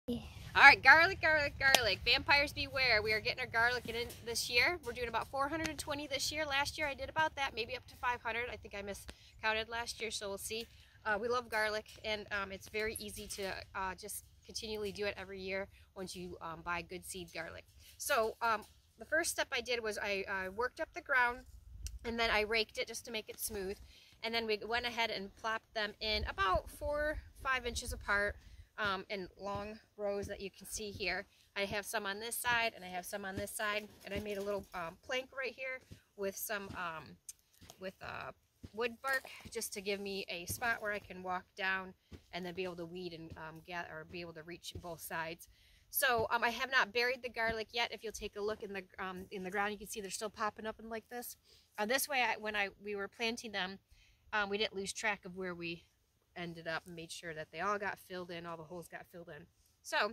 All right, garlic, garlic, garlic. Vampires beware. We are getting our garlic in this year. We're doing about 420 this year. Last year I did about that, maybe up to 500. I think I miscounted last year, so we'll see. We love garlic, and it's very easy to just continually do it every year once you buy good seed garlic. So the first step I did was I worked up the ground, and then I raked it just to make it smooth. And then we went ahead and plopped them in about 4 or 5 inches apart. In long rows that you can see here. I have some on this side and I have some on this side, and I made a little plank right here with some wood bark just to give me a spot where I can walk down and then be able to weed and be able to reach both sides. So I have not buried the garlic yet. If you'll take a look in the ground, you can see they're still popping up and like this. This way, when we were planting them, we didn't lose track of where we ended up and made sure that they all got filled in, all the holes got filled in. So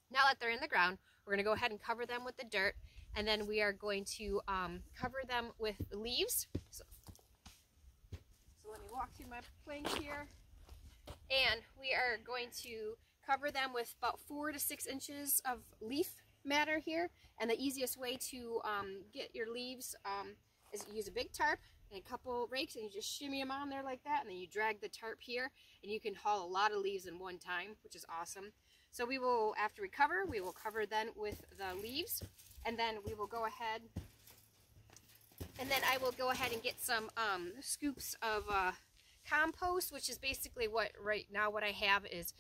now that they're in the ground, we're going to go ahead and cover them with the dirt, and then we are going to cover them with leaves. So let me walk through my plank here, and we are going to cover them with about 4 to 6 inches of leaf matter here. And the easiest way to get your leaves is use a big tarp and a couple rakes, and you just shimmy them on there like that, and then you drag the tarp here, and you can haul a lot of leaves in one time, which is awesome. So we will, after we cover, we will cover then with the leaves, and then we will go ahead, and then I will go ahead and get some scoops of compost, which is basically what I have is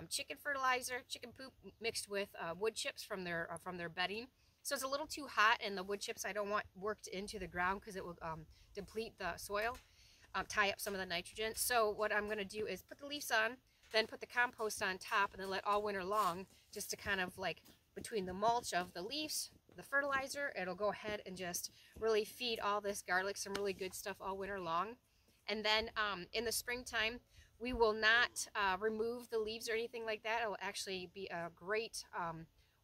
chicken fertilizer, chicken poop mixed with wood chips from their bedding. So it's a little too hot, and the wood chips I don't want worked into the ground because it will deplete the soil, tie up some of the nitrogen. So what I'm going to do is put the leaves on, then put the compost on top, and then let all winter long, just to kind of like between the mulch of the leaves, the fertilizer, it'll go ahead and just really feed all this garlic some really good stuff all winter long. And then in the springtime, we will not remove the leaves or anything like that. It will actually be a great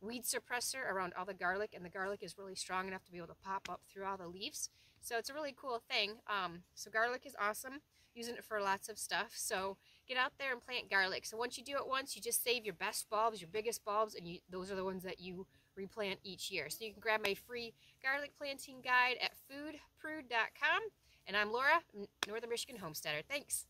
weed suppressor around all the garlic, and the garlic is really strong enough to be able to pop up through all the leaves. So it's a really cool thing. So garlic is awesome, using it for lots of stuff. So get out there and plant garlic. So once you do it once, you just save your best bulbs, your biggest bulbs, and those are the ones that you replant each year. So you can grab my free garlic planting guide at foodprude.com. And I'm Laura, Northern Michigan Homesteader. Thanks.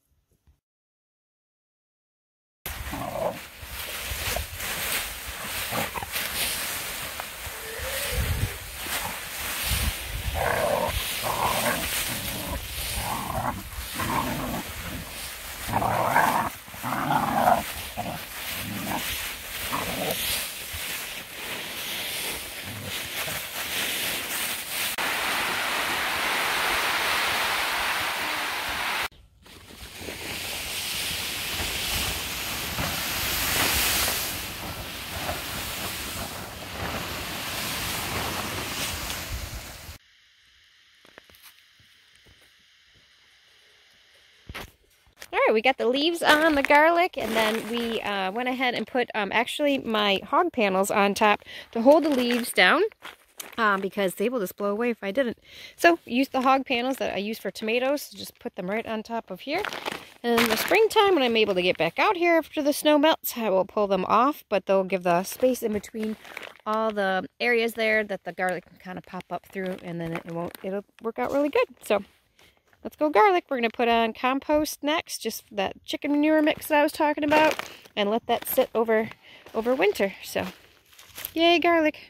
Alright, we got the leaves on the garlic, and then we went ahead and put actually my hog panels on top to hold the leaves down because they will just blow away if I didn't. So use the hog panels that I use for tomatoes, just put them right on top of here. And in the springtime, when I'm able to get back out here after the snow melts, I will pull them off, but they'll give the space in between all the areas there that the garlic can kind of pop up through, and then it'll work out really good. So let's go garlic. We're going to put on compost next, just that chicken manure mix that I was talking about, and let that sit over winter. So, yay, garlic.